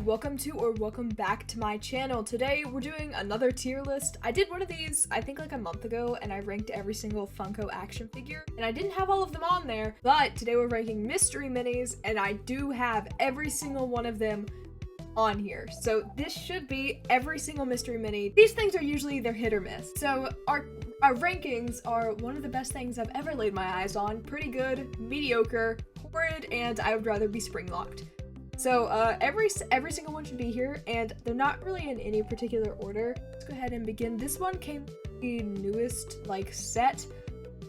welcome back to my channel. Today we're doing another tier list. I did one of these I think like a month ago and I ranked every single Funko action figure and I didn't have all of them on there, but today we're ranking mystery minis and I do have every single one of them on here. So this should be every single mystery mini. These things are usually either hit or miss. So our rankings are one of the best things I've ever laid my eyes on. Pretty good, mediocre, horrid, and I would rather be spring locked. So every single one should be here, and they're not really in any particular order. Let's go ahead and begin. This one came with the newest like set.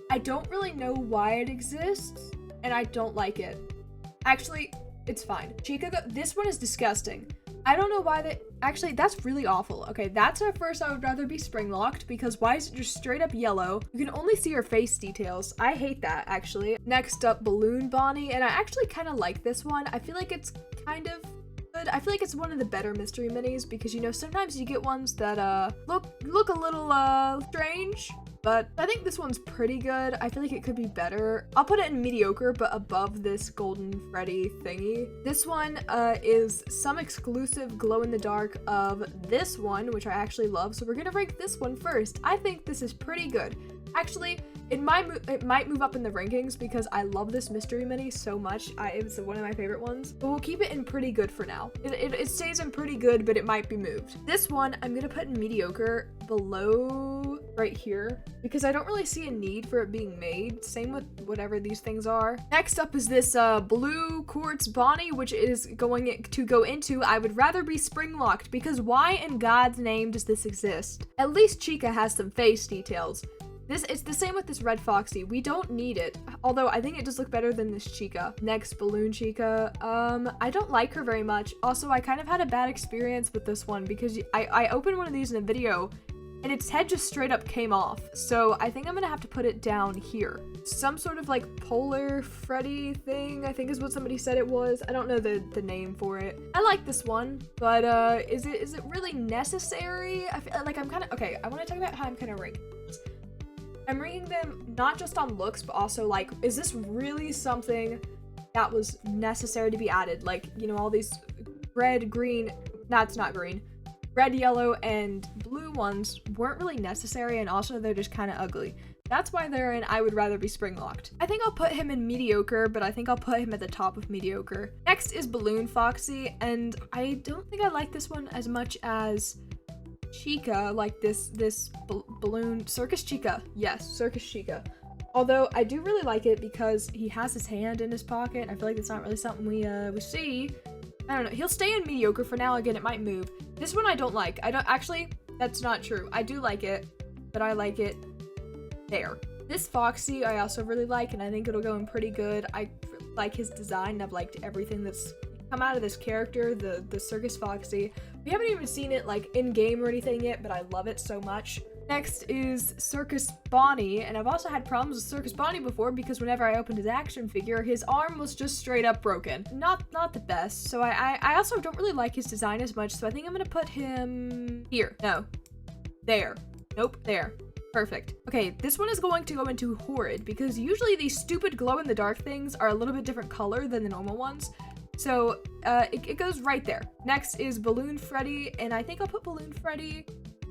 I don't really know why it exists, and I don't like it. Actually, it's fine. Chica, this one is disgusting. I don't know why they actually, that's really awful. Okay, that's our first I would rather be spring locked, because why is it just straight up yellow? You can only see her face details. I hate that, actually. Next up, Balloon Bonnie, and I actually kind of like this one. I feel like it's kind of good. I feel like it's one of the better mystery minis, because you know, sometimes you get ones that look a little strange. But I think this one's pretty good. I feel like it could be better. I'll put it in mediocre, but above this Golden Freddy thingy. This one is some exclusive glow-in-the-dark of this one, which I actually love. So we're gonna rank this one first. I think this is pretty good. Actually, it might move up in the rankings because I love this mystery mini so much. It's one of my favorite ones. But we'll keep it in pretty good for now. It stays in pretty good, but it might be moved. This one, I'm gonna put in mediocre below right here because I don't really see a need for it being made. Same with whatever these things are. Next up is this blue quartz Bonnie, which is going to go into I would rather be spring locked, because why in God's name does this exist? At least Chica has some face details. It's the same with this red Foxy. We don't need it, although I think it does look better than this Chica. Next, Balloon Chica. I don't like her very much. Also, I kind of had a bad experience with this one because I opened one of these in a video and its head just straight up came off. So I think I'm gonna have to put it down here. Some sort of like polar Freddy thing, I think is what somebody said it was. I don't know the name for it. I like this one, but is it really necessary? I feel like I'm kind of, okay, I want to talk about how I'm kind of ranking. I'm ranking them not just on looks, but also like, is this really something that was necessary to be added? Like, you know, all these red, green, that's not green, red, yellow, and blue ones weren't really necessary, and also they're just kind of ugly. That's why they're in I would rather be spring locked. I think I'll put him in mediocre, but I think I'll put him at the top of mediocre. Next is Balloon Foxy, and I don't think I like this one as much as Chica, like this balloon Circus Chica. Yes, Circus Chica. Although I do really like it because he has his hand in his pocket. I feel like that's not really something we see. I don't know. He'll stay in mediocre for now. Again, it might move. This one I don't like. I don't actually. That's not true. I do like it, but I like it there. This Foxy I also really like, and I think it'll go in pretty good. I like his design. I've liked everything that's come out of this character, the Circus Foxy. We haven't even seen it like in game or anything yet, but I love it so much. Next is Circus Bonnie, and I've also had problems with Circus Bonnie before because whenever I opened his action figure, his arm was just straight up broken. Not the best. So I also don't really like his design as much, so I think I'm gonna put him here. No. There. Nope, there. Perfect. Okay, this one is going to go into horrid because usually these stupid glow-in-the-dark things are a little bit different color than the normal ones. So it goes right there. Next is Balloon Freddy, and I think I'll put Balloon Freddy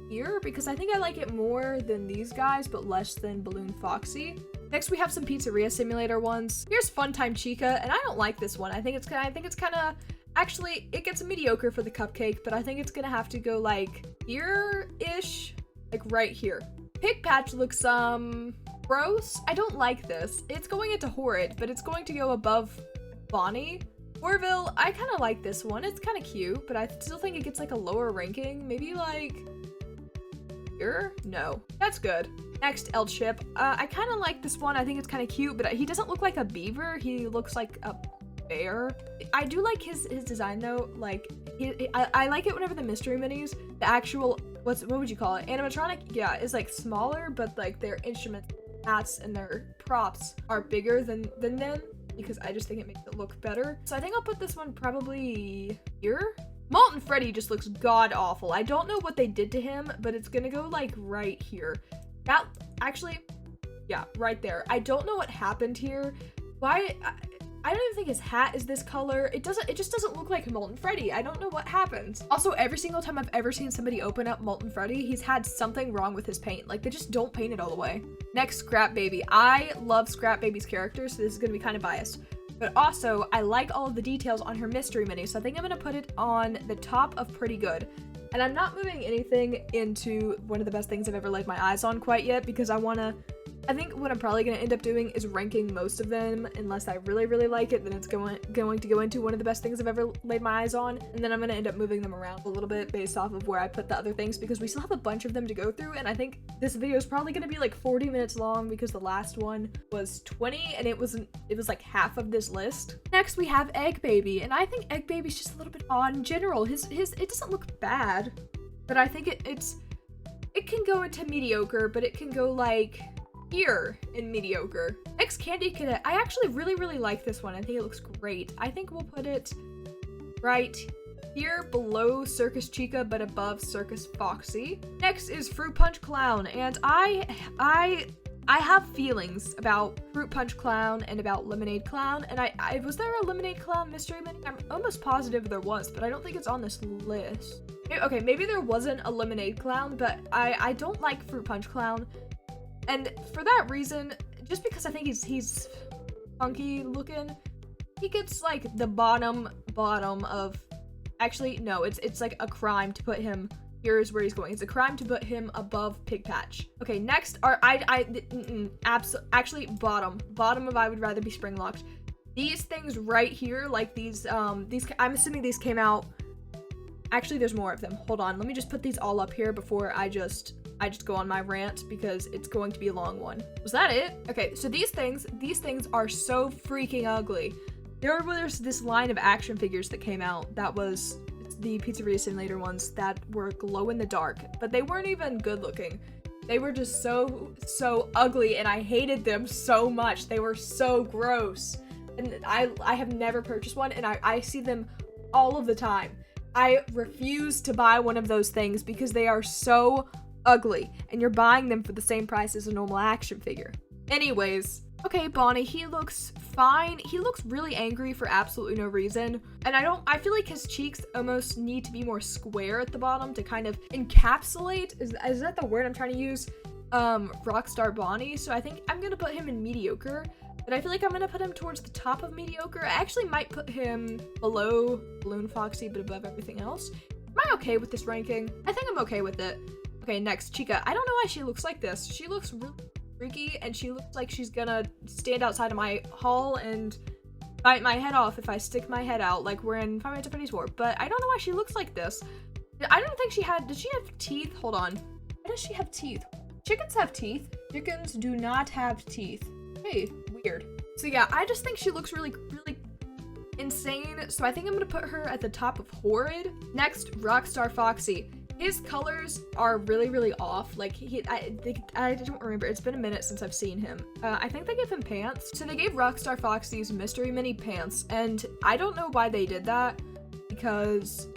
here because I think I like it more than these guys, but less than Balloon Foxy. Next we have some Pizzeria Simulator ones. Here's Funtime Chica, and I don't like this one. I think it's kind of actually it gets mediocre for the cupcake, but I think it's gonna have to go like here-ish, like right here. Pig Patch looks gross. I don't like this. It's going into horrid, but it's going to go above Bonnie. Orville, I kind of like this one. It's kind of cute, but I still think it gets like a lower ranking. Maybe like here? No, that's good. Next, El Chip. I kind of like this one. I think it's kind of cute, but he doesn't look like a beaver. He looks like a bear. I do like his design though. Like I like it whenever the mystery minis, the actual, what would you call it? Animatronic? Yeah, is like smaller, but like their instruments, hats, and their props are bigger than them, because I just think it makes it look better. So I think I'll put this one probably here. Molten Freddy just looks god-awful. I don't know what they did to him, but it's gonna go like right here. That, actually, yeah, right there. I don't know what happened here. Why, I don't even think his hat is this color. It just doesn't look like Molten Freddy. I don't know what happens. Also, every single time I've ever seen somebody open up Molten Freddy, he's had something wrong with his paint. Like, they just don't paint it all the way. Next, Scrap Baby. I love Scrap Baby's character, so this is gonna be kind of biased. But also, I like all of the details on her mystery mini, so I think I'm gonna put it on the top of Pretty Good. And I'm not moving anything into one of the best things I've ever laid my eyes on quite yet, because I think what I'm probably going to end up doing is ranking most of them. Unless I really, really like it, then it's going to go into one of the best things I've ever laid my eyes on. And then I'm going to end up moving them around a little bit based off of where I put the other things, because we still have a bunch of them to go through. And I think this video is probably going to be like 40 minutes long, because the last one was 20 and it was like half of this list. Next, we have Egg Baby. And I think Egg Baby's just a little bit odd in general. It doesn't look bad, but I think it can go into mediocre, but it can go like here in mediocre. Next, Candy Cadet. I actually really, really like this one. I think it looks great. I think we'll put it right here below Circus Chica, but above Circus Foxy. Next is Fruit Punch Clown, and I have feelings about Fruit Punch Clown and about Lemonade Clown, and I was there a Lemonade Clown mystery mini? I'm almost positive there was, but I don't think it's on this list. Okay, maybe there wasn't a Lemonade Clown, but I don't like Fruit Punch Clown. And for that reason, just because I think he's funky looking, he gets like the bottom of, actually, no, it's like a crime to put him, here's where he's going. It's a crime to put him above Pig Patch. Okay, next are, actually bottom of I Would Rather Be Spring Locked. These things right here, like these, I'm assuming these came out, actually there's more of them. Hold on, let me just put these all up here before I just go on my rant, because it's going to be a long one. Was that it? Okay, so these things are so freaking ugly. There's this line of action figures that came out that was the Pizzeria Simulator ones that were glow in the dark, but they weren't even good looking. They were just so ugly, and I hated them so much. They were so gross. And I have never purchased one, and I see them all of the time. I refuse to buy one of those things because they are so ugly, and you're buying them for the same price as a normal action figure. Anyways, okay, Bonnie, he looks fine. He looks really angry for absolutely no reason, and I feel like his cheeks almost need to be more square at the bottom to kind of encapsulate, is that the word I'm trying to use, Rockstar Bonnie. So I think I'm gonna put him in mediocre, but I feel like I'm gonna put him towards the top of mediocre. I actually might put him below Balloon Foxy, but above everything else. Am I okay with this ranking? I think I'm okay with it. Okay, next, Chica. I don't know why she looks like this. She looks really freaky, and she looks like she's gonna stand outside of my hall and bite my head off if I stick my head out, like we're in Five Nights at Freddy's 4. But I don't know why she looks like this. I don't think did she have teeth? Hold on. Why does she have teeth? Chickens have teeth. Chickens do not have teeth. Hey, weird. So yeah, I just think she looks really, really insane. So I think I'm gonna put her at the top of Horrid. Next, Rockstar Foxy. His colors are really, really off. Like, I don't remember. It's been a minute since I've seen him. I think they gave him pants. So they gave Rockstar Foxy's mystery mini pants, and I don't know why they did that, because,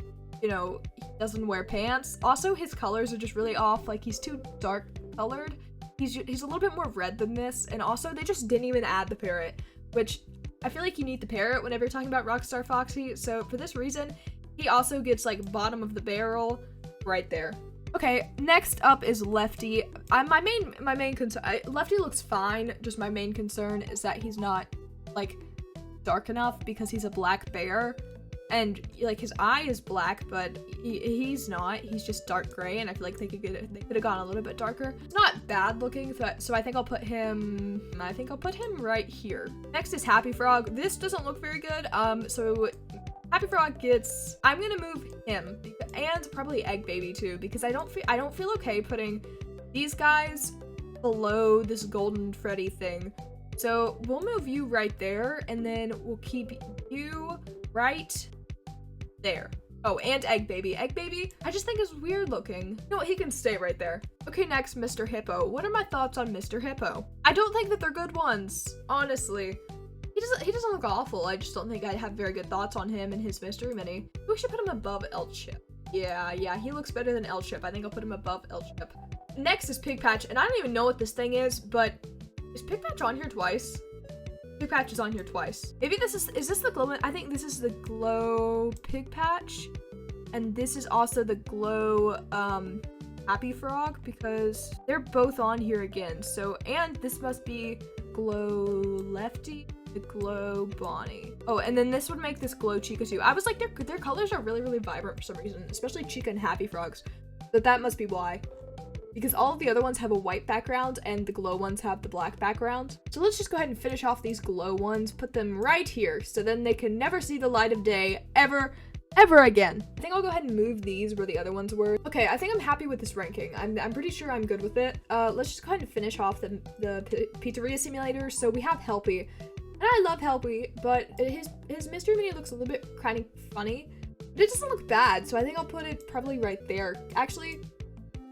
you know, he doesn't wear pants. Also, his colors are just really off. Like, he's too dark colored. He's a little bit more red than this, and also they just didn't even add the parrot, which I feel like you need the parrot whenever you're talking about Rockstar Foxy. So for this reason, he also gets like bottom of the barrel right there. Okay, next up is Lefty. My main concern, Lefty looks fine. Just my main concern is that he's not like dark enough, because he's a black bear, and like his eye is black, but he's not. He's just dark gray, and I feel like they could have gone a little bit darker. It's not bad looking, so I think I'll put him right here. Next is Happy Frog. This doesn't look very good. So Happy Frog gets, I'm gonna move him, and probably Egg Baby too, because I don't feel okay putting these guys below this Golden Freddy thing. So we'll move you right there, and then we'll keep you right there. Oh, and Egg Baby. Egg Baby, I just think is weird looking. No, he can stay right there. Okay, next, Mr. Hippo. What are my thoughts on Mr. Hippo? I don't think that they're good ones, honestly. He doesn't look awful. I just don't think I have very good thoughts on him and his mystery mini. We should put him above L-Chip. Yeah, he looks better than L-Chip. I think I'll put him above L-Chip. Next is Pig Patch, and I don't even know what this thing is, but is Pig Patch on here twice? Pig Patch is on here twice. Maybe this is this the glow? I think this is the glow Pig Patch. And this is also the glow, Happy Frog, because they're both on here again. So, and this must be glow Lefty, the glow Bonnie. Oh, and then this would make this glow Chica too. I was like, their colors are really, really vibrant for some reason, especially Chica and Happy Frogs. But that must be why. Because all of the other ones have a white background and the glow ones have the black background. So let's just go ahead and finish off these glow ones, put them right here, so then they can never see the light of day ever again. I think I'll go ahead and move these where the other ones were. Okay, I think I'm happy with this ranking. I'm pretty sure I'm good with it. Let's just go ahead and finish off the pizzeria simulator. So we have Helpy, and I love Helpy, but his mystery mini looks a little bit kind of funny, but it doesn't look bad. So I think I'll put it probably right there. Actually,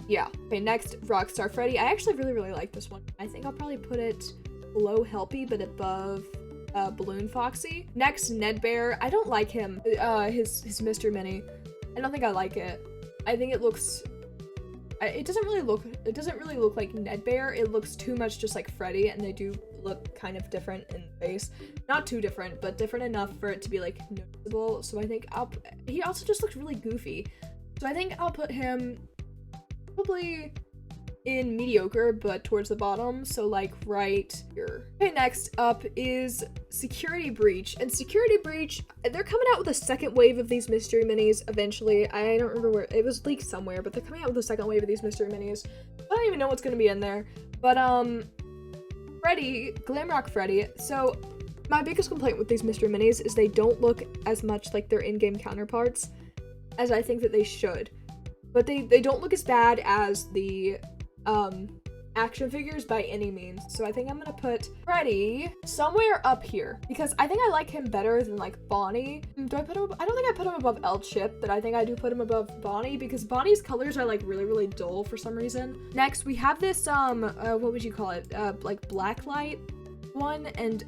yeah. Okay, next, Rockstar Freddy. I actually really like this one. I think I'll probably put it below Helpy, but above Balloon Foxy. Next, Ned Bear. I don't like him. His Mr. Mini. I don't think I like it. I think it looks. It doesn't really look like Ned Bear. It looks too much just like Freddy, and they do look kind of different in the face. Not too different, but different enough for it to be like noticeable. So I think he also just looks really goofy. So I think I'll put him probably in mediocre, but towards the bottom, so like right here. Okay, next up is Security Breach. And Security Breach, they're coming out with a second wave of these mystery minis eventually. I don't remember where, it was leaked somewhere, but they're coming out with a second wave of these mystery minis. I don't even know what's gonna be in there. But Freddy, Glamrock Freddy. So my biggest complaint with these mystery minis is they don't look as much like their in-game counterparts as I think that they should. But they don't look as bad as the action figures by any means. So I think I'm gonna put Freddy somewhere up here because I think I like him better than like Bonnie. Do I put him? I don't think I put him above El Chip, but I think I do put him above Bonnie because Bonnie's colors are like really dull for some reason. Next we have this what would you call it? Like blacklight one, and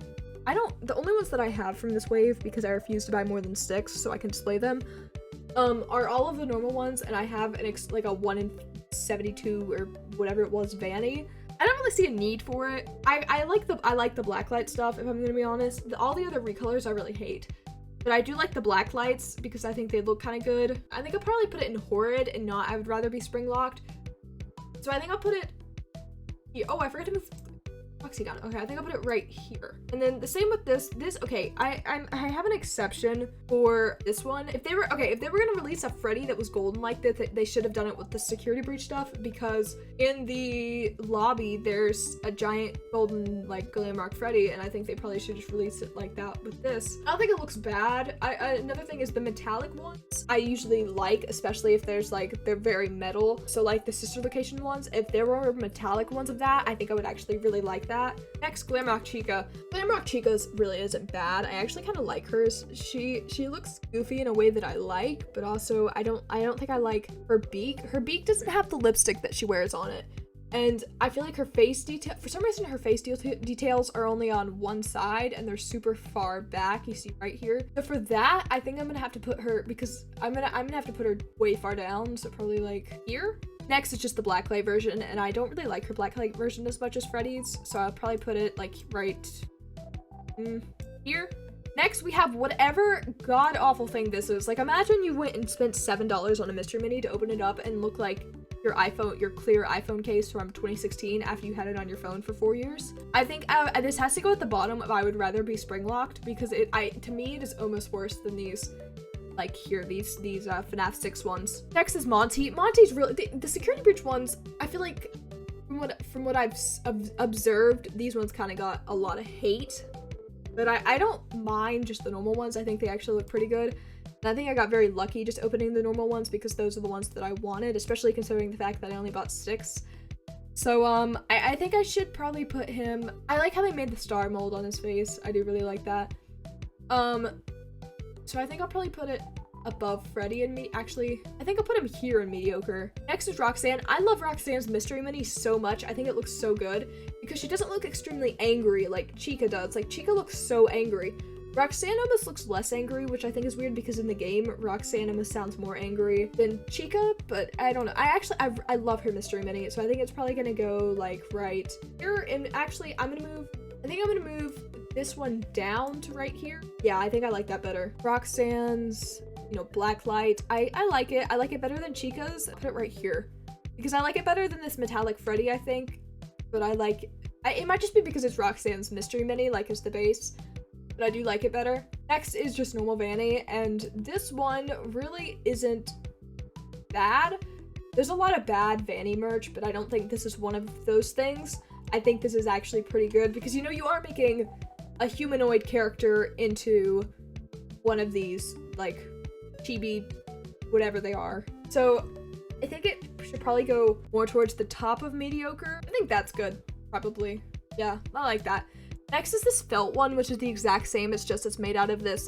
the only ones that I have from this wave, because I refuse to buy more than 6 so I can display them, are all of the normal ones, and I have like a 1 in 72 or whatever it was Vanny. I don't really see a need for it. I like the blacklight stuff, if I'm gonna be honest. All the other recolors I really hate, but I do like the black lights because I think they look kind of good. I think I'll probably put it in horrid and not. I would rather be spring locked, so I think I'll put it here. Oh, I forgot to move Foxy down. Okay, I think I'll put it right here. And then the same with this, okay, I have an exception for this one. If they were gonna release a Freddy that was golden like that, they should have done it with the Security Breach stuff, because in the lobby there's a giant golden like Glamrock Freddy, and I think they probably should just release it like that with this. I don't think it looks bad. Another thing is the metallic ones I usually like, especially if there's like, they're very metal. So like the sister location ones, if there were metallic ones of that, I think I would actually really like that. Next, Glamrock Chica. Glamrock Chica's really isn't bad. I actually kind of like hers. She looks goofy in a way that I like, but also I don't think I like her beak. Her beak doesn't have the lipstick that she wears on it, and I feel like her face detail, for some reason her face details are only on one side and they're super far back. You see right here. So for that, I think I'm gonna have to put her, because I'm gonna have to put her way far down, so probably like here. Next is just the blacklight version, and I don't really like her blacklight version as much as Freddy's, so I'll probably put it like right here. Next, we have whatever god-awful thing this is. Like, imagine you went and spent $7 on a mystery mini to open it up and look like your clear iPhone case from 2016 after you had it on your phone for 4 years. I think this has to go at the bottom of I would rather be spring locked, because to me it is almost worse than these. Like here, these FNAF 6 ones. Next is Monty. Monty's really, the Security Breach ones, I feel like from what I've observed, these ones kind of got a lot of hate, but I don't mind just the normal ones. I think they actually look pretty good, and I think I got very lucky just opening the normal ones because those are the ones that I wanted, especially considering the fact that I only bought 6. So I think I should probably put him, I like how they made the star mold on his face. I do really like that. So I think I'll probably put it above Freddy and me. Actually, I think I'll put him here in mediocre. Next is Roxanne. I love Roxanne's mystery mini so much. I think it looks so good because she doesn't look extremely angry like Chica does. Like, Chica looks so angry. Roxanne almost looks less angry, which I think is weird because in the game, Roxanne almost sounds more angry than Chica, but I don't know. I love her mystery mini, so I think it's probably gonna go like right here. And actually, I think I'm gonna move this one down to right here. Yeah, I think I like that better. Roxanne's, you know, black light. I like it. I like it better than Chica's. I'll put it right here because I like it better than this metallic Freddy, I think. But it might just be because it's Roxanne's mystery mini, like as the base, but I do like it better. Next is just normal Vanny, and this one really isn't bad. There's a lot of bad Vanny merch, but I don't think this is one of those things. I think this is actually pretty good because, you know, you are making a humanoid character into one of these, like, chibi, whatever they are. So I think it should probably go more towards the top of mediocre. I think that's good, probably. Yeah, I like that. Next is this felt one, which is the exact same. It's made out of this,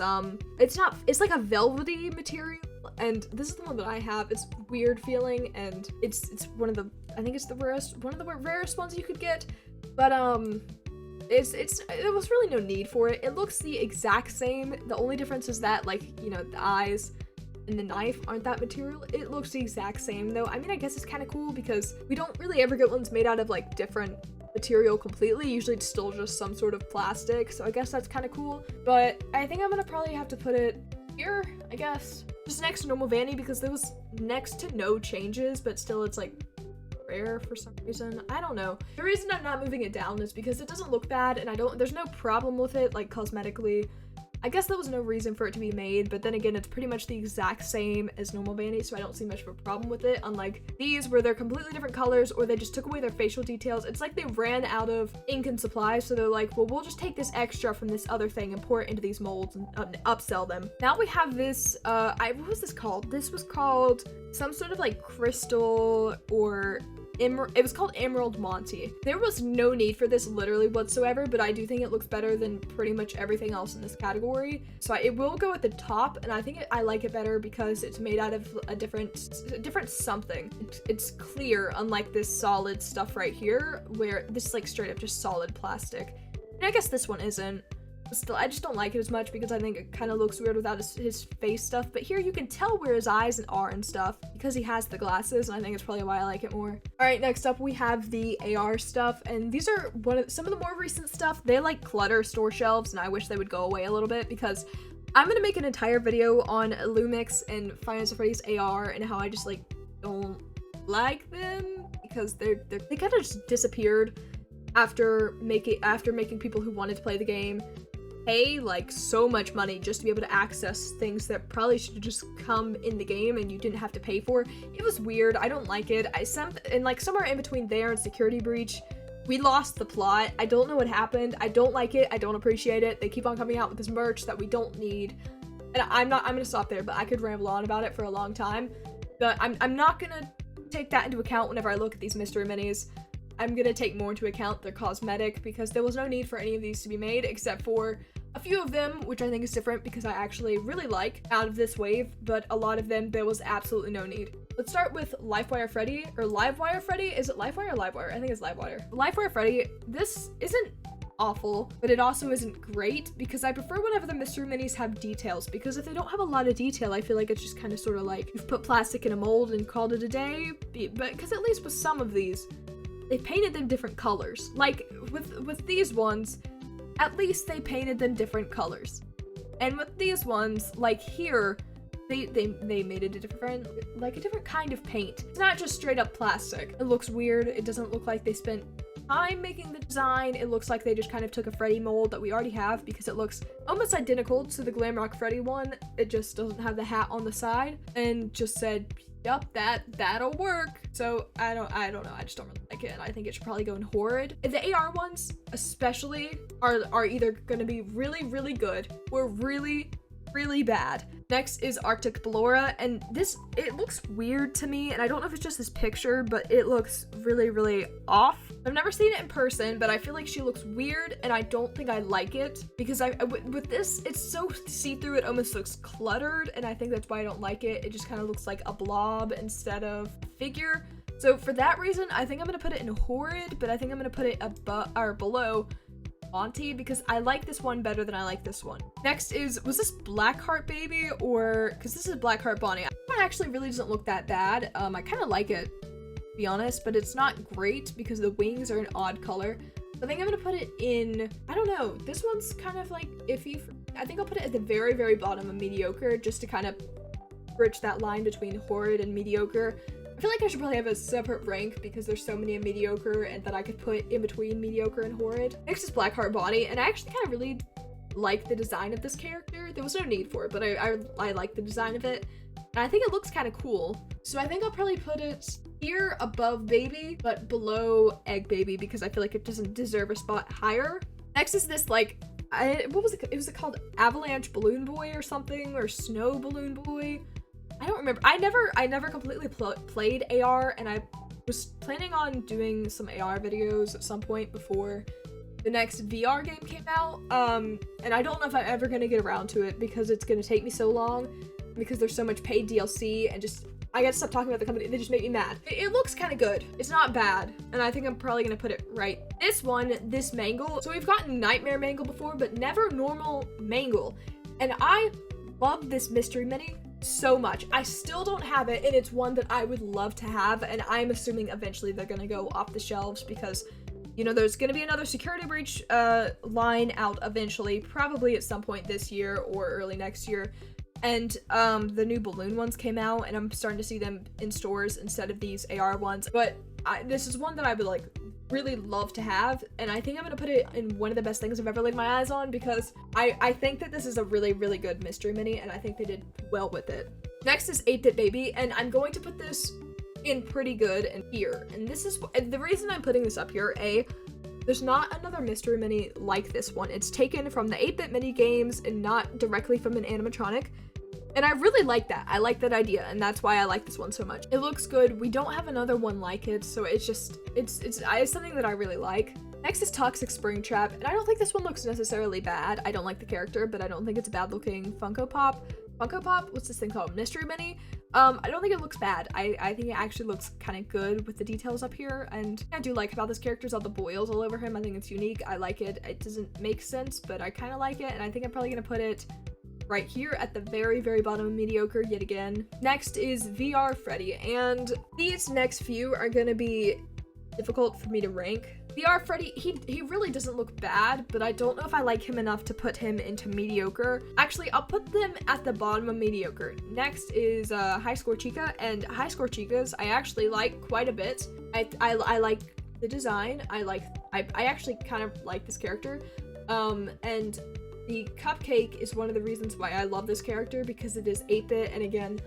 it's like a velvety material. And this is the one that I have. It's weird feeling, and it's one of the, I think it's one of the rarest ones you could get. But there was really no need for it. It looks the exact same. The only difference is that, like, you know, the eyes and the knife aren't that material. It looks the exact same though. I mean, I guess it's kind of cool because we don't really ever get ones made out of like different material completely. Usually it's still just some sort of plastic, so I guess that's kind of cool. But I think I'm gonna probably have to put it here, I guess. Just next to normal Vanny because there was next to no changes, but still it's like rare for some reason. I don't know. The reason I'm not moving it down is because it doesn't look bad and there's no problem with it like cosmetically. I guess there was no reason for it to be made, but then again, it's pretty much the exact same as normal Vanny, so I don't see much of a problem with it, unlike these where they're completely different colors or they just took away their facial details. It's like they ran out of ink and supplies, so they're like, well, we'll just take this extra from this other thing and pour it into these molds and upsell them. Now we have this, what was this called? This was called some sort of like crystal or it was called Emerald Monty. There was no need for this literally whatsoever, but I do think it looks better than pretty much everything else in this category. So it will go at the top, and I think I like it better because it's made out of a different something. It's clear, unlike this solid stuff right here, where this is like straight up just solid plastic. And I guess this one isn't. Still, I just don't like it as much because I think it kind of looks weird without his face stuff, but here you can tell where his eyes are and stuff because he has the glasses, and I think it's probably why I like it more. Alright, next up we have the AR stuff, and these are some of the more recent stuff. They like clutter store shelves, and I wish they would go away a little bit because I'm gonna make an entire video on Lumix and Five Nights at Freddy's AR and how I just like don't like them because they kind of just disappeared after making people who wanted to play the game pay like so much money just to be able to access things that probably should have just come in the game and you didn't have to pay for. It was weird. I don't like it. And like somewhere in between there and Security Breach, we lost the plot. I don't know what happened. I don't like it. I don't appreciate it. They keep on coming out with this merch that we don't need. And I'm gonna stop there, but I could ramble on about it for a long time. But I'm not gonna take that into account whenever I look at these mystery minis. I'm gonna take more into account their cosmetic because there was no need for any of these to be made except for a few of them, which I think is different because I actually really like out of this wave, but a lot of them there was absolutely no need. Let's start with Livewire Freddy, or Livewire Freddy. Is it Livewire or Livewire? I think it's Livewire. Livewire Freddy, this isn't awful, but it also isn't great because I prefer whenever the mystery minis have details, because if they don't have a lot of detail, I feel like it's just kind of sort of like you've put plastic in a mold and called it a day, but because at least with some of these, they painted them different colors. Like with these ones, at least they painted them different colors. And with these ones, like here, they made it a different kind of paint. It's not just straight up plastic. It looks weird. It doesn't look like they spent time making the design. It looks like they just kind of took a Freddy mold that we already have because it looks almost identical to the Glam Rock Freddy one. It just doesn't have the hat on the side and just said, yup, that'll work. So I don't know. I just don't really like it, and I think it should probably go in horrid. The AR ones, especially, are either gonna be really, really good or really, really bad. Next is Arctic Ballora, and it looks weird to me, and I don't know if it's just this picture, but it looks really, really off. I've never seen it in person, but I feel like she looks weird, and I don't think I like it, because with this, it's so see-through, it almost looks cluttered, and I think that's why I don't like it. It just kind of looks like a blob instead of a figure. So for that reason, I think I'm going to put it in horrid, but I think I'm going to put it below Monty because I like this one better than I like this one. Next was this Blackheart Baby, or because this is Blackheart Bonnie. This one actually really doesn't look that bad. I kind of like it, to be honest, but it's not great because the wings are an odd color. I think I'm gonna put it in, I don't know, this one's kind of like iffy. I think I'll put it at the very, very bottom of mediocre, just to kind of bridge that line between horrid and mediocre. I feel like I should probably have a separate rank because there's so many in mediocre and that I could put in between mediocre and horrid. Next is Blackheart Bonnie, and I actually kind of really like the design of this character. There was no need for it, but I like the design of it. And I think it looks kind of cool. So I think I'll probably put it here above Baby, but below Egg Baby because I feel like it doesn't deserve a spot higher. Next is this, like, what was it? Was it called Avalanche Balloon Boy or something? Or Snow Balloon Boy? I don't remember. I never completely played AR, and I was planning on doing some AR videos at some point before the next VR game came out. And I don't know if I'm ever gonna get around to it because it's gonna take me so long, because there's so much paid DLC, and just, I gotta stop talking about the company. They just make me mad. It looks kind of good. It's not bad, and I think I'm probably gonna put it right. This one, this Mangle. So we've gotten Nightmare Mangle before, but never normal Mangle. And I love this mystery mini so much. I still don't have it, and it's one that I would love to have, and I'm assuming eventually they're gonna go off the shelves because, you know, there's gonna be another security breach line out eventually, probably at some point this year or early next year. And the new balloon ones came out, and I'm starting to see them in stores instead of these AR ones. But this is one that I would like really love to have, and I think I'm gonna put it in one of the best things I've ever laid my eyes on because I think that this is a really, really good mystery mini, and I think they did well with it. Next is 8-Bit Baby, and I'm going to put this in pretty good and here. And this is the reason I'm putting this up here. There's not another mystery mini like this one. It's taken from the 8-Bit mini games and not directly from an animatronic. And I really like that. I like that idea, and that's why I like this one so much. It looks good. We don't have another one like it, so it's just, it's something that I really like. Next is Toxic Springtrap, and I don't think this one looks necessarily bad. I don't like the character, but I don't think it's a bad looking Funko Pop. Funko Pop? What's this thing called? Mystery Mini? I don't think it looks bad. I think it actually looks kind of good with the details up here, and I do like about this character is all the boils all over him. I think it's unique. I like it. It doesn't make sense, but I kind of like it, and I think I'm probably gonna put it right here at the very, very bottom of mediocre yet again. Next is VR Freddy, and these next few are gonna be difficult for me to rank. VR Freddy, he really doesn't look bad, but I don't know if I like him enough to put him into mediocre. Actually, I'll put them at the bottom of mediocre. Next is High Score Chica, and High Score Chicas I actually like quite a bit. I like the design. I actually kind of like this character, and the cupcake is one of the reasons why I love this character, because it is 8-bit, and again,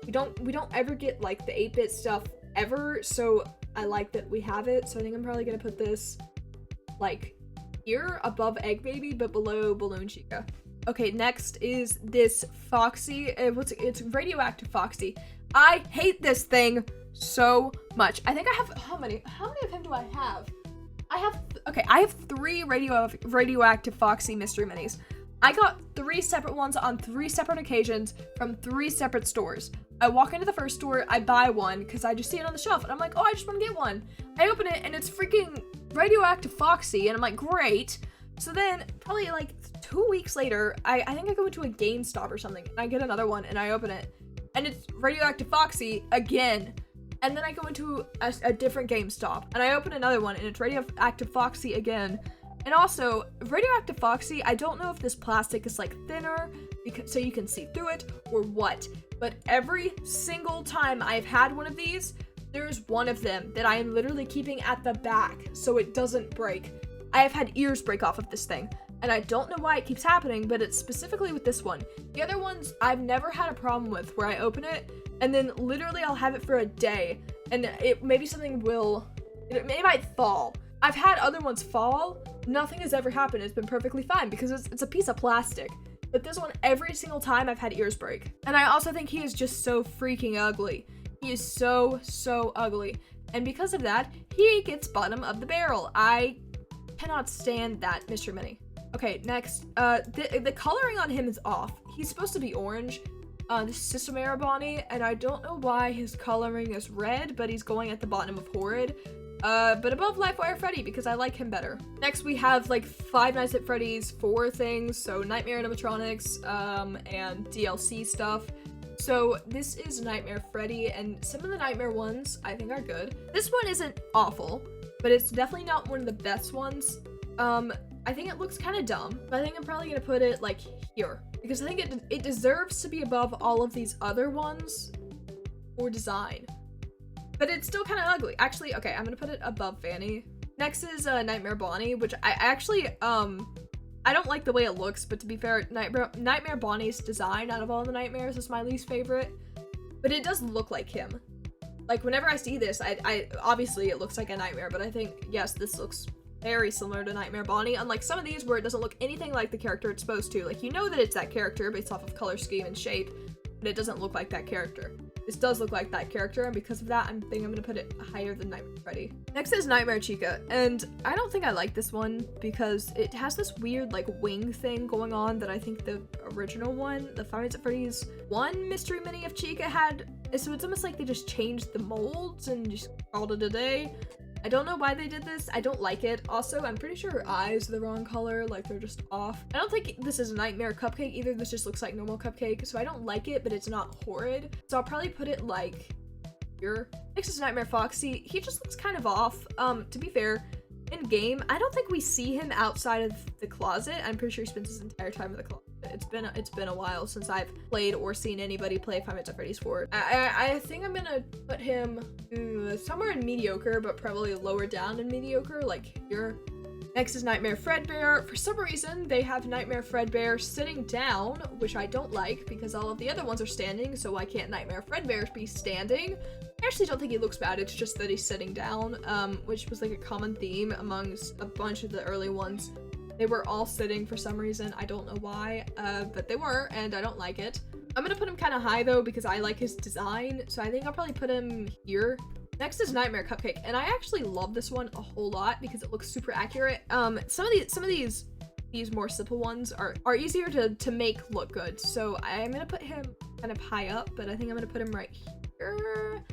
we don't ever get like the 8-bit stuff ever, so I like that we have it. So I think I'm probably gonna put this like here above Egg Baby but below Balloon Chica. Okay, next is this Foxy. It's Radioactive Foxy. I hate this thing so much. I think I have, how many of him do I have? I have 3 Radioactive Foxy mystery minis. I got 3 separate ones on 3 separate occasions from 3 separate stores. I walk into the first store, I buy one because I just see it on the shelf, and I'm like, oh, I just want to get one. I open it, and it's freaking Radioactive Foxy, and I'm like, great. So then, probably like 2 weeks later, I think I go into a GameStop or something, and I get another one, and I open it, and it's Radioactive Foxy again. And then I go into a different GameStop, and I open another one, and it's Radioactive Foxy again. And also, Radioactive Foxy, I don't know if this plastic is like thinner, so you can see through it, or what. But every single time I've had one of these, there's one of them that I am literally keeping at the back, so it doesn't break. I have had ears break off of this thing, and I don't know why it keeps happening, but it's specifically with this one. The other ones, I've never had a problem with, where I open it, and then literally I'll have it for a day, and maybe something will, it might fall. I've had other ones fall, nothing has ever happened, it's been perfectly fine, because it's a piece of plastic. But this one, every single time I've had ears break. And I also think he is just so freaking ugly. He is so, so ugly. And because of that, he gets bottom of the barrel. I cannot stand that mystery mini. Okay, next, the coloring on him is off. He's supposed to be orange. This is System Error Bonnie, and I don't know why his coloring is red, but he's going at the bottom of Horrid. But above Livewire Freddy, because I like him better. Next, we have like 5 Nights at Freddy's 4 things, so Nightmare Animatronics, and DLC stuff. So this is Nightmare Freddy, and some of the Nightmare ones I think are good. This one isn't awful. but it's definitely not one of the best ones. I think it looks kind of dumb, but I think I'm probably gonna put it like here because I think it deserves to be above all of these other ones for design. But it's still kind of ugly. Actually, okay, I'm gonna put it above Fanny. Next is Nightmare Bonnie, which I actually I don't like the way it looks, but to be fair, Nightmare Bonnie's design out of all the nightmares is my least favorite. But it does look like him. Like whenever I see this, I obviously it looks like a nightmare, but I think yes, this looks very similar to Nightmare Bonnie, unlike some of these where it doesn't look anything like the character it's supposed to. Like, you know that it's that character based off of color scheme and shape, but it doesn't look like that character. This does look like that character, and because of that, I think I'm gonna put it higher than Nightmare Freddy. Next is Nightmare Chica, and I don't think I like this one because it has this weird, like, wing thing going on that I think the original one, the Five Nights at Freddy's 1 Mystery Mini of Chica had. So it's almost like they just changed the molds and just called it a day. I don't know why they did this. I don't like it. Also, I'm pretty sure her eyes are the wrong color, like they're just off. I don't think this is a Nightmare Cupcake either. This just looks like normal cupcake, so I don't like it, but it's not horrid. So I'll probably put it like here. Next is Nightmare Foxy. He just looks kind of off. To be fair, in game, I don't think we see him outside of the closet. I'm pretty sure he spends his entire time in the closet. It's been a while since I've played or seen anybody play Five Nights at Freddy's 4. I think I'm gonna put him somewhere in mediocre, but probably lower down in mediocre, like here. Next is Nightmare Fredbear. For some reason, they have Nightmare Fredbear sitting down, which I don't like because all of the other ones are standing, so why can't Nightmare Fredbear be standing? I actually don't think he looks bad, it's just that he's sitting down, which was like a common theme amongst a bunch of the early ones. They were all sitting for some reason, I don't know why, but they were, and I don't like it. I'm gonna put him kind of high though because I like his design, so I think I'll probably put him here. Next is Nightmare Cupcake, and I actually love this one a whole lot because it looks super accurate. Some of these more simple ones are easier to make look good, so I'm gonna put him kind of high up, but I think I'm gonna put him right here.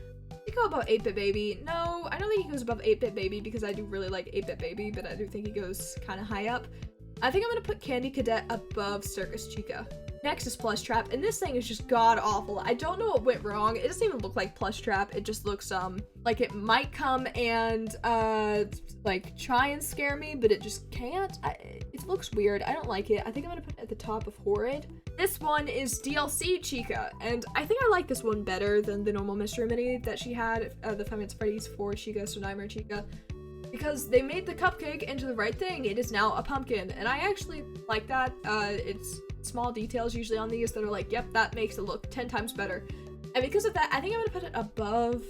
He go above 8-Bit Baby. No, I don't think he goes above 8-Bit Baby because I do really like 8-Bit Baby, but I do think he goes kind of high up. I think I'm gonna put Candy Cadet above Circus Chica. Next is Plush Trap, and this thing is just god awful. I don't know what went wrong. It doesn't even look like Plush Trap. It just looks like it might come and like try and scare me, but it just can't. It looks weird. I don't like it. I think I'm gonna put it at the top of Horrid. This one is DLC Chica, and I think I like this one better than the normal Mystery Mini that she had, the Five Nights at Freddy's 4 Chica, so Nightmare Chica, because they made the cupcake into the right thing. It is now a pumpkin, and I actually like that. It's small details usually on these that are like, yep, that makes it look 10 times better. And because of that, I think I'm gonna put it above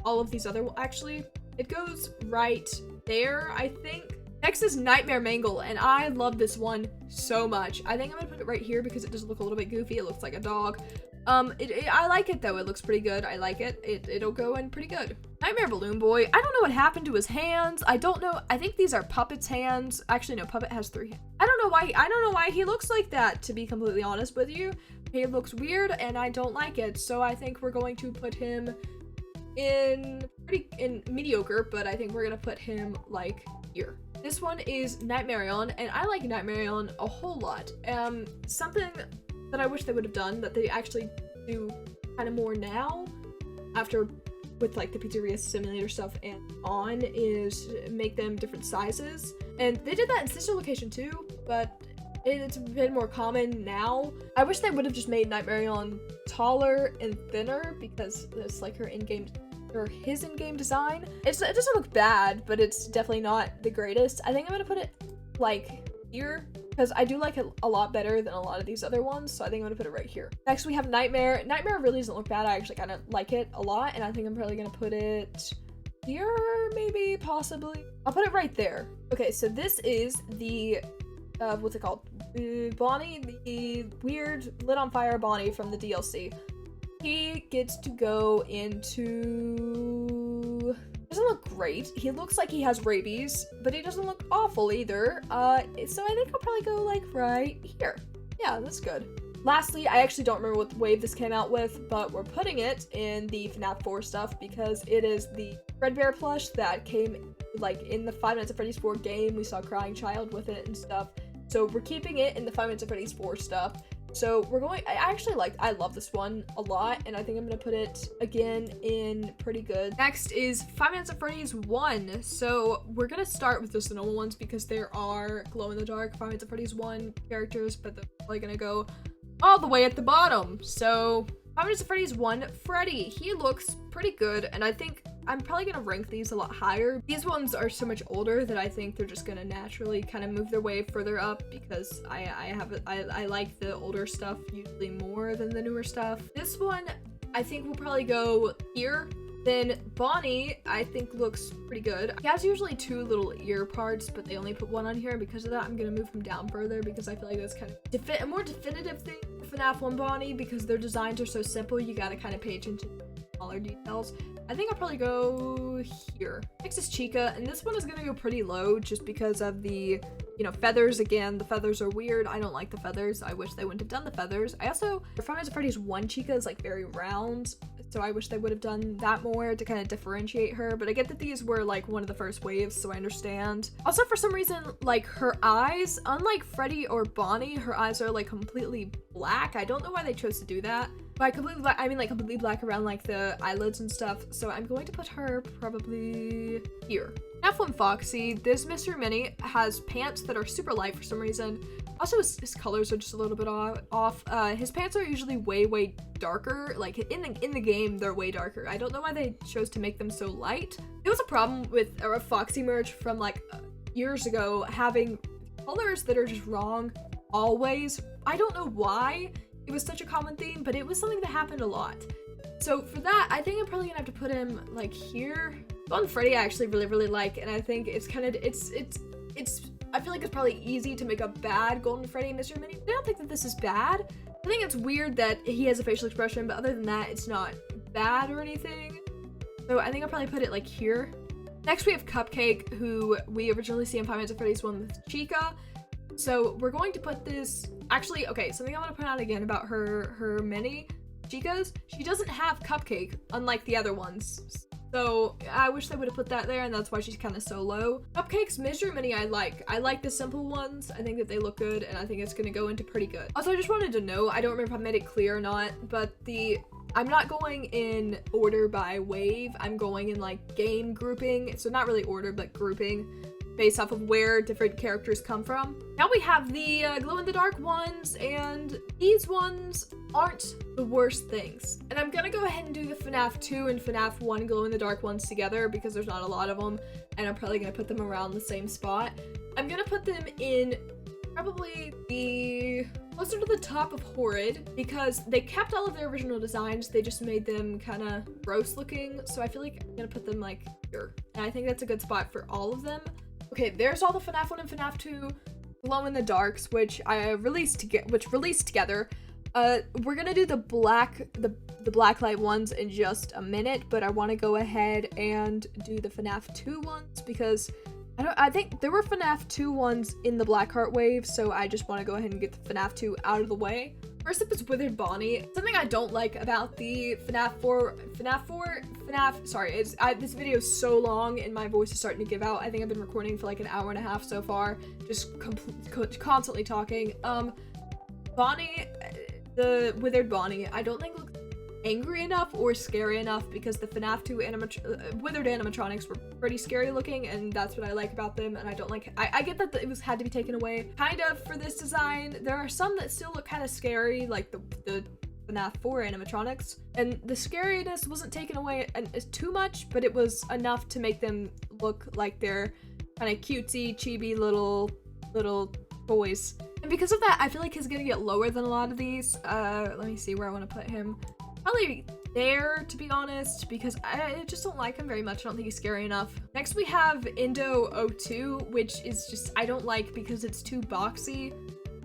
all of these other, actually, it goes right there, I think. Next is Nightmare Mangle, and I love this one so much. I think I'm gonna put it right here because it does look a little bit goofy. It looks like a dog. I like it though. It looks pretty good. I like it. It'll go in pretty good. Nightmare Balloon Boy. I don't know what happened to his hands. I don't know. I think these are Puppet's hands. Actually, no, Puppet has 3 hands. I don't know why he looks like that, to be completely honest with you. He looks weird and I don't like it. So I think we're going to put him in mediocre, but I think we're gonna put him like here. This one is Nightmarion, and I like Nightmarion a whole lot. Something that I wish they would have done that they actually do kind of more now, after with like the Pizzeria Simulator stuff and on, is make them different sizes. And they did that in Sister Location too, but it's been more common now. I wish they would have just made Nightmarion taller and thinner because it's like her in-game, or his in-game design. It doesn't look bad, but it's definitely not the greatest. I think I'm gonna put it like here because I do like it a lot better than a lot of these other ones, so I think I'm gonna put it right here. Next we have Nightmare. Nightmare really doesn't look bad. I actually kind of like it a lot, and I think I'm probably gonna put it here, maybe, possibly. I'll put it right there. Okay, so this is the what's it called? Bonnie, the weird lit on fire Bonnie from the DLC. He gets to go into... Doesn't look great. He looks like he has rabies, but he doesn't look awful either. So I think I'll probably go like right here. Yeah, that's good. Lastly, I actually don't remember what wave this came out with, but we're putting it in the FNAF 4 stuff because it is the Fredbear plush that came like in the Five Nights at Freddy's 4 game. We saw Crying Child with it and stuff. So we're keeping it in the Five Nights at Freddy's 4 stuff. So I love this one a lot, and I think I'm gonna put it again in pretty good. Next is Five Nights at Freddy's 1. So we're gonna start with just the normal ones because there are glow-in-the-dark Five Nights at Freddy's 1 characters, but they're probably gonna go all the way at the bottom. So Five Nights at Freddy's 1, Freddy. He looks pretty good, and I think I'm probably gonna rank these a lot higher. These ones are so much older that I think they're just gonna naturally kind of move their way further up because I like the older stuff usually more than the newer stuff. This one, I think will probably go here. Then Bonnie, I think looks pretty good. He has usually 2 little ear parts, but they only put 1 on here, and because of that, I'm gonna move him down further because I feel like that's kind of a more definitive thing for FNAF 1 Bonnie because their designs are so simple, you gotta kind of pay attention to smaller details. I think I'll probably go here. Next is Chica, and this one is gonna go pretty low just because of the, feathers again. The feathers are weird. I don't like the feathers. I wish they wouldn't have done the feathers. I also, Five Nights at Freddy's 1 Chica is like very round, so I wish they would have done that more to kind of differentiate her, but I get that these were like one of the first waves, so I understand. Also, for some reason, like her eyes, unlike Freddy or Bonnie, her eyes are like completely black. I don't know why they chose to do that. By completely black, I mean like completely black around like the eyelids and stuff, so I'm going to put her probably here. FNAF 1 Foxy, this Mr. Mini has pants that are super light for some reason. Also, his colors are just a little bit off. His pants are usually way darker. Like in the game, they're way darker. I don't know why they chose to make them so light. There was a problem with a Foxy merch from like years ago having colors that are just wrong always. I don't know why it was such a common theme, but it was something that happened a lot. So for that, I think I'm probably gonna have to put him like here. Golden Freddy I actually really like, and I think it's kind of I feel like it's probably easy to make a bad Golden Freddy Mr. Mini. I don't think that this is bad. I think it's weird that he has a facial expression, but other than that, it's not bad or anything. So I think I'll probably put it like here. Next we have Cupcake, who we originally see in Five Nights at Freddy's 1 with Chica. So we're going to put this, actually, okay, something I want to point out again about her mini, Chica's, she doesn't have Cupcake, unlike the other ones. So I wish they would have put that there, and that's why she's kind of so low. Cupcake's Mr. Mini I like the simple ones. I think that they look good, and I think it's gonna go into pretty good. Also, I just wanted to know, I don't remember if I made it clear or not, but I'm not going in order by wave. I'm going in like game grouping, so not really order, but grouping based off of where different characters come from. Now we have the glow-in-the-dark ones, and these ones aren't the worst things. And I'm gonna go ahead and do the FNAF 2 and FNAF 1 glow-in-the-dark ones together because there's not a lot of them, and I'm probably gonna put them around the same spot. I'm gonna put them in probably the closer to the top of Horrid because they kept all of their original designs, they just made them kind of gross looking, so I feel like I'm gonna put them like here. And I think that's a good spot for all of them. Okay, there's all the FNAF 1 and FNAF 2 glow-in-the-darks, which released together. We're gonna do the black light ones in just a minute, but I want to go ahead and do the FNAF 2 ones because I think there were FNAF 2 ones in the Blackheart wave, so I just want to go ahead and get the FNAF 2 out of the way. First up is Withered Bonnie. Something I don't like about the this video is so long and my voice is starting to give out. I think I've been recording for like an hour and a half so far, just constantly talking. Bonnie, the Withered Bonnie, I don't think looks angry enough or scary enough because the FNAF 2 Withered animatronics were pretty scary looking, and that's what I like about them, and I don't like I get that it had to be taken away kind of for this design. There are some that still look kind of scary, like the FNAF 4 animatronics, and the scariness wasn't taken away too much, but it was enough to make them look like they're kind of cutesy, chibi little toys. And because of that, I feel like he's gonna get lower than a lot of these. Let me see where I want to put him. Probably there, to be honest, because I just don't like him very much. I don't think he's scary enough. Next we have Indo 02, which is just, I don't like because it's too boxy.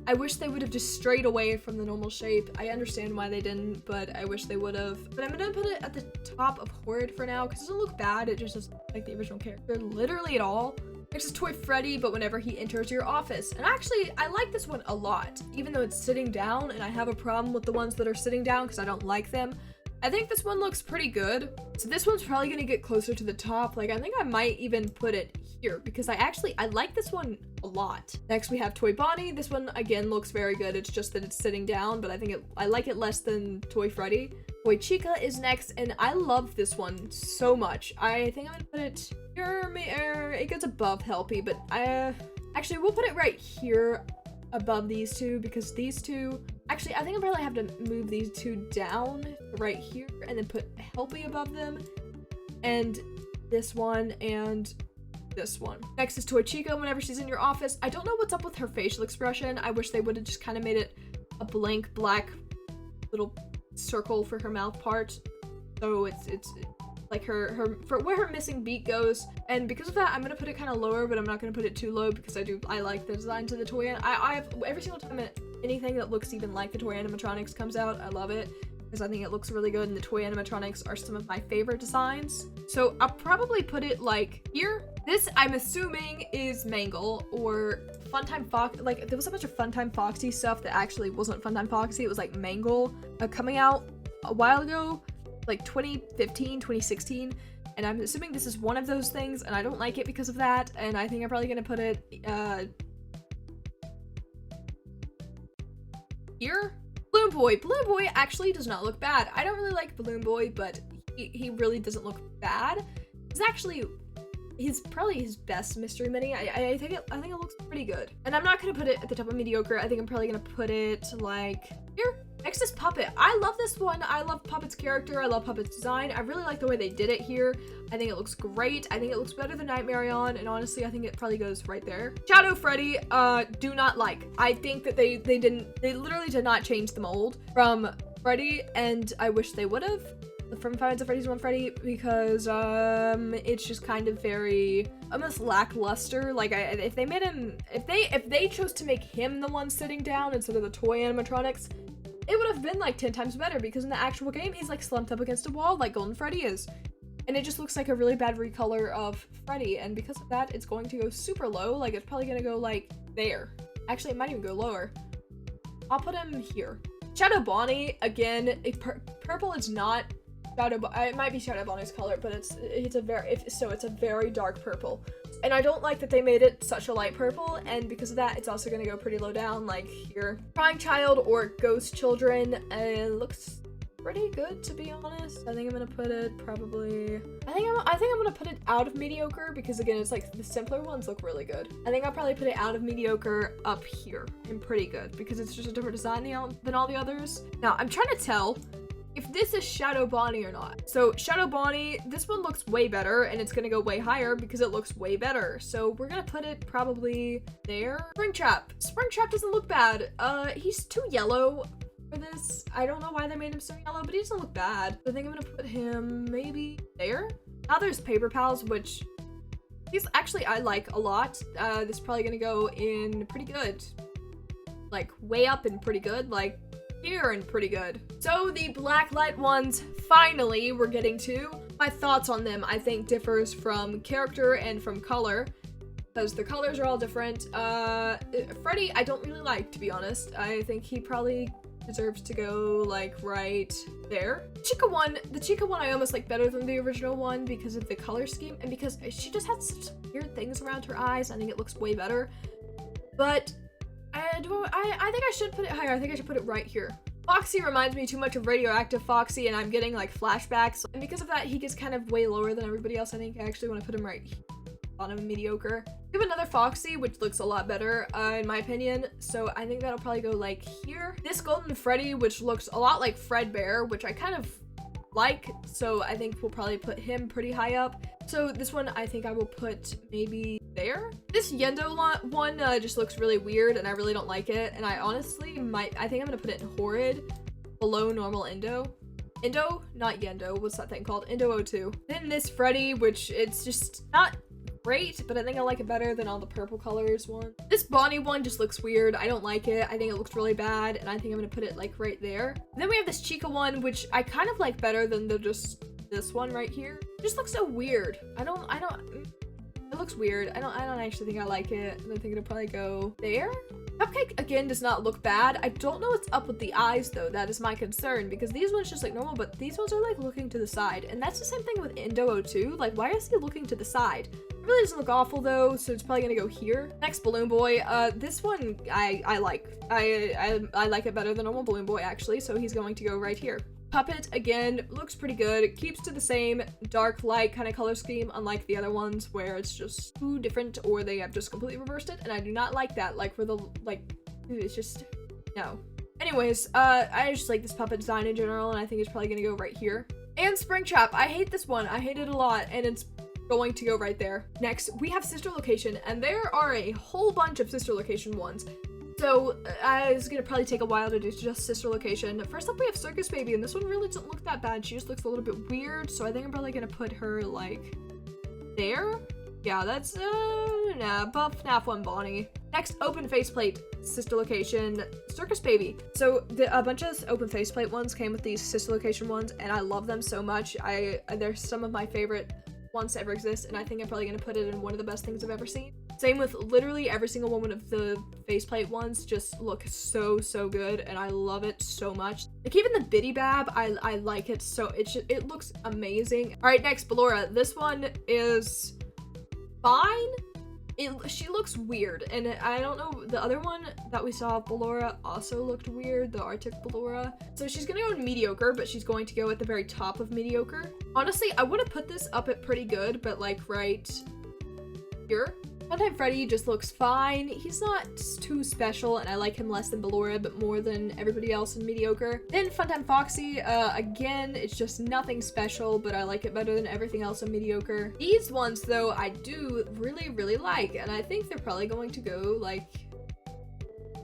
I wish they would have just strayed away from the normal shape. I understand why they didn't, but I wish they would have. But I'm gonna put it at the top of Horrid for now, because it doesn't look bad. It just doesn't look like the original character literally at all. Next is Toy Freddy, but whenever he enters your office. And actually, I like this one a lot, even though it's sitting down, and I have a problem with the ones that are sitting down because I don't like them. I think this one looks pretty good. So this one's probably gonna get closer to the top. Like, I think I might even put it here because I like this one a lot. Next we have Toy Bonnie. This one again looks very good. It's just that it's sitting down, but I like it less than Toy Freddy. Toy Chica is next, and I love this one so much. I think I'm gonna put it here. It goes above Helpy, but actually we'll put it right here above these two because these two, actually I think I probably have to move these two down right here and then put Helpy above them, and this one and this one. Next is Toy Chica whenever she's in your office. I don't know what's up with her facial expression. I wish they would have just kind of made it a blank black little circle for her mouth part, so it's like her for where her missing beak goes. And because of that, I'm gonna put it kind of lower, but I'm not gonna put it too low because I like the design to the toy. I have every single time anything that looks even like the toy animatronics comes out, I love it because I think it looks really good, and the toy animatronics are some of my favorite designs. So I'll probably put it like here. This I'm assuming is Mangle or Funtime Fox. Like, there was a bunch of Funtime Foxy stuff that actually wasn't Funtime Foxy. It was like Mangle coming out a while ago, like 2015, 2016. And I'm assuming this is one of those things, and I don't like it because of that. And I think I'm probably gonna put it here. Balloon Boy. Balloon Boy actually does not look bad. I don't really like Balloon Boy, but he really doesn't look bad. He's probably his best mystery mini. I think it looks pretty good. And I'm not gonna put it at the top of mediocre. I think I'm probably gonna put it like here. Next is Puppet. I love this one. I love Puppet's character. I love Puppet's design. I really like the way they did it here. I think it looks great. I think it looks better than Nightmare On, and honestly, I think it probably goes right there. Shadow Freddy, do not like. I think that they literally did not change the mold from Freddy, and I wish they would have. From Five Nights at Freddy's 1 Freddy, because it's just kind of very almost lackluster. Like, if they chose to make him the one sitting down instead of the toy animatronics, it would have been like 10 times better, because in the actual game he's like slumped up against a wall like Golden Freddy is, and it just looks like a really bad recolor of Freddy. And because of that, it's going to go super low. Like, it's probably gonna go like there. Actually, it might even go lower. I'll put him here. Shadow Bonnie, again, purple is not it might be Shadow Bonnie's color, but it's a very dark purple, and I don't like that they made it such a light purple. And because of that, it's also gonna go pretty low down, like here. Crying Child or Ghost Children, it looks pretty good, to be honest. I think I'm gonna put it probably. I think I'm gonna put it out of mediocre, because again, it's like the simpler ones look really good. I think I'll probably put it out of mediocre up here and pretty good, because it's just a different design than all the others. Now I'm trying to tell if this is Shadow Bonnie or not. So Shadow Bonnie, this one looks way better, and it's gonna go way higher because it looks way better. So we're gonna put it probably there. Springtrap. Springtrap doesn't look bad. He's too yellow for this. I don't know why they made him so yellow, but he doesn't look bad. So I think I'm gonna put him maybe there. Now there's Paper Pals, which these actually I like a lot. This is probably gonna go in pretty good. Like way up and pretty good. Like here and pretty good. So the black light ones, finally we're getting to. My thoughts on them, I think, differs from character and from color, because the colors are all different. Freddy I don't really like, to be honest. I think he probably deserves to go like right there. The Chica one I almost like better than the original one because of the color scheme, and because she just has such weird things around her eyes. I think it looks way better. But I think I should put it higher. I think I should put it right here. Foxy reminds me too much of Radioactive Foxy, and I'm getting like flashbacks. And because of that, he gets kind of way lower than everybody else. I think I actually want to put him right here, bottom mediocre. We have another Foxy, which looks a lot better, in my opinion. So I think that'll probably go like here. This Golden Freddy, which looks a lot like Fredbear, which I kind of like. So I think we'll probably put him pretty high up. So this one, I think I will put maybe there. This Yendo one just looks really weird, and I really don't like it. And I honestly I think I'm gonna put it in Horrid, below normal Indo, not Yendo. What's that thing called? Indo 02. Then this Freddy, which it's just not great, but I think I like it better than all the purple colors one. This Bonnie one just looks weird. I don't like it. I think it looks really bad, and I think I'm gonna put it like right there. And then we have this Chica one, which I kind of like better than this one right here. It just looks so weird. It looks weird. I don't actually think I like it. I think it'll probably go there. Cupcake, again, does not look bad. I don't know what's up with the eyes, though. That is my concern, because these ones just look normal, but these ones are, like, looking to the side. And that's the same thing with Indo 02. Like, why is he looking to the side? It really doesn't look awful, though, so it's probably gonna go here. Next, Balloon Boy. This one, I like. I like it better than normal Balloon Boy, actually, so he's going to go right here. Puppet, again, looks pretty good. It keeps to the same dark, light kind of color scheme, unlike the other ones where it's just too different or they have just completely reversed it, and I do not like that. Like, for the, like, it's just, no. Anyways, I just like this puppet design in general, and I think it's probably gonna go right here. And Springtrap, I hate this one. I hate it a lot, and it's going to go right there. Next, we have Sister Location, and there are a whole bunch of Sister Location ones. So, it's gonna probably take a while to do just Sister Location. First up, we have Circus Baby, and this one really doesn't look that bad. She just looks a little bit weird, so I think I'm probably gonna put her, like, there? Yeah, that's, nah, above FNAF 1 Bonnie. Next, Open Faceplate, Sister Location, Circus Baby. So, a bunch of open faceplate ones came with these Sister Location ones, and I love them so much. They're some of my favorite ones to ever exist, and I think I'm probably gonna put it in one of the best things I've ever seen. Same with literally every single one of the faceplate ones just look so good, and I love it so much. Like, even the Biddy Bab, I like it so, it looks amazing. Alright, next, Ballora. This one is fine. She looks weird, and I don't know, the other one that we saw, Ballora, also looked weird, the Arctic Ballora. So she's gonna go in mediocre, but she's going to go at the very top of mediocre. Honestly, I would have put this up at pretty good, but like right here. Funtime Freddy just looks fine. He's not too special, and I like him less than Ballora, but more than everybody else in mediocre. Then Funtime Foxy, again, it's just nothing special, but I like it better than everything else in mediocre. These ones, though, I do really like, and I think they're probably going to go, like,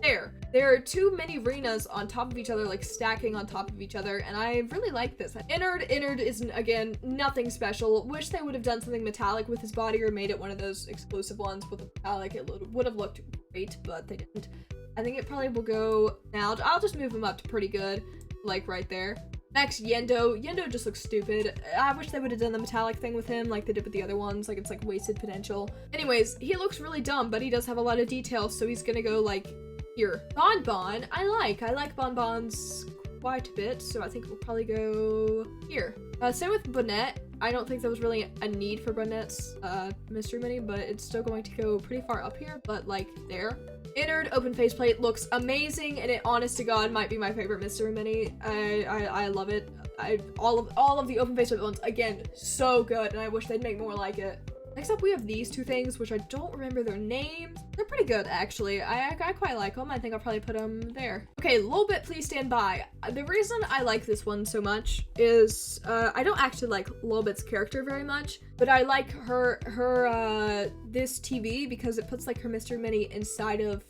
there. There are too many Renas on top of each other, like stacking on top of each other, and I really like this. Innard is, again, nothing special. Wish they would have done something metallic with his body or made it one of those exclusive ones with a metallic. It would have looked great, but they didn't. I think it probably will go now. I'll just move him up to pretty good, like right there. Next, Yendo. Yendo just looks stupid. I wish they would have done the metallic thing with him like they did with the other ones. Like, it's like wasted potential. Anyways, he looks really dumb, but he does have a lot of details, so he's gonna go like here. Bonbon, I like Bonbons quite a bit, so I think we'll probably go here. Same with Bonnet. I don't think there was really a need for Bonnet's mystery mini, but it's still going to go pretty far up here, but like there. Innard open faceplate looks amazing, and it, honest to God, might be my favorite mystery mini. I love it. All of the open faceplate ones, again, so good, and I wish they'd make more like it. Next up, we have these two things, which I don't remember their names. They're pretty good, actually. I quite like them. I think I'll probably put them there. Okay, Lil Bit, Please Stand By. The reason I like this one so much is, I don't actually like Lil Bit's character very much, but I like this TV because it puts, like, her Mystery Mini inside of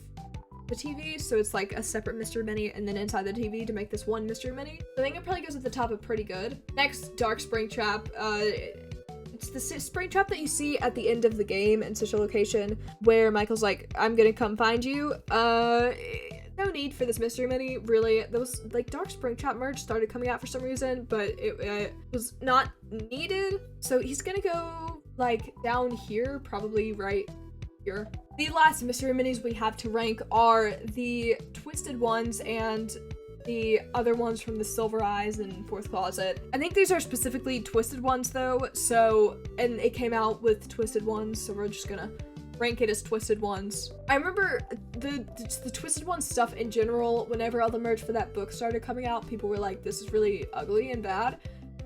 the TV, so it's like a separate Mystery Mini and then inside the TV to make this one Mystery Mini. So I think it probably goes at the top of pretty good. Next, Dark Springtrap. It's the Springtrap that you see at the end of the game in Sister Location, where Michael's like, I'm gonna come find you. No need for this mystery mini, really. Those, like, Dark Springtrap merch started coming out for some reason, but it was not needed. So he's gonna go, like, down here, probably right here. The last mystery minis we have to rank are the Twisted ones and the other ones from the Silver Eyes and Fourth Closet. I think these are specifically Twisted ones, though, so, and it came out with Twisted ones, so we're just gonna rank it as Twisted ones. I remember the Twisted ones stuff in general, whenever all the merch for that book started coming out, people were like, this is really ugly and bad.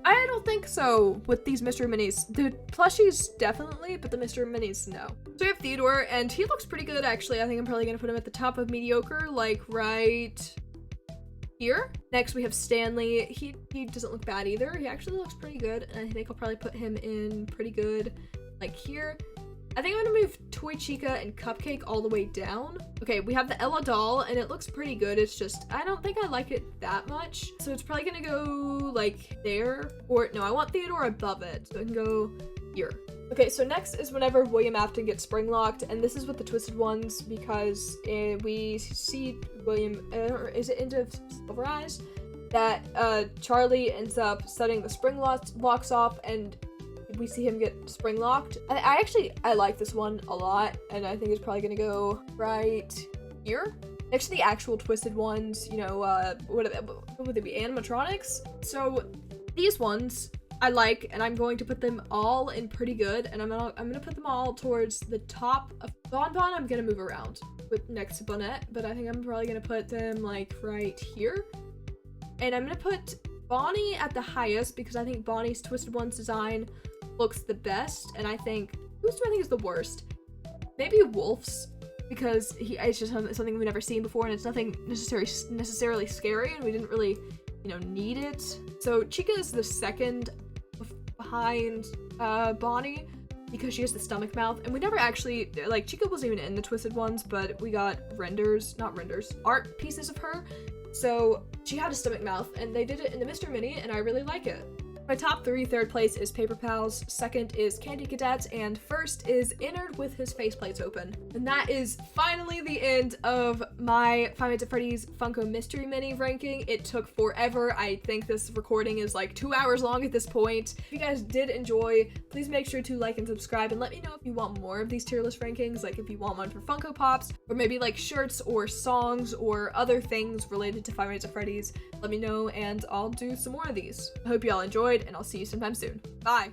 I don't think so with these mystery minis. The plushies definitely, but the mystery minis, no. So we have Theodore, and he looks pretty good, actually. I think I'm probably gonna put him at the top of mediocre, like right here. Next, we have Stanley. He doesn't look bad either. He actually looks pretty good, and I think I'll probably put him in pretty good, like here. I think I'm gonna move Toy Chica and Cupcake all the way down. Okay, we have the Ella doll, and it looks pretty good. It's just, I don't think I like it that much. So it's probably gonna go, like, there. Or, no, I want Theodore above it. So I can go here. Okay, so next is whenever William Afton gets spring locked, and this is with the Twisted ones because we see William, is it into Silver Eyes? That Charlie ends up setting the spring locks off, and we see him get spring locked. I like this one a lot, and I think it's probably gonna go right here. Next to the actual twisted ones, you know, what would they be, animatronics? So these ones I like, and I'm going to put them all in pretty good, and I'm gonna put them all towards the top of Bon. I'm gonna move around with next to Bonnet, but I think I'm probably gonna put them like right here. And I'm gonna put Bonnie at the highest because I think Bonnie's Twisted Ones design looks the best, and I think, whose do I think is the worst? Maybe Wolf's, because it's just something we've never seen before, and it's nothing necessarily scary, and we didn't really, you know, need it. So Chica is the second behind Bonnie because she has the stomach mouth, and we never actually, like, Chica wasn't even in the Twisted Ones, but we got art pieces of her. So she had a stomach mouth, and they did it in the Mystery Mini, and I really like it. My top three: third place is Paper Pals, second is Candy Cadets, and first is Innard with his faceplates open. And that is finally the end of my Five Nights at Freddy's Funko Mystery Mini ranking. It took forever. I think this recording is like 2 hours long at this point. If you guys did enjoy, please make sure to like and subscribe, and let me know if you want more of these tier list rankings, like if you want one for Funko Pops, or maybe like shirts or songs or other things related to Five Nights at Freddy's. Let me know, and I'll do some more of these. I hope you all enjoyed, and I'll see you sometime soon. Bye!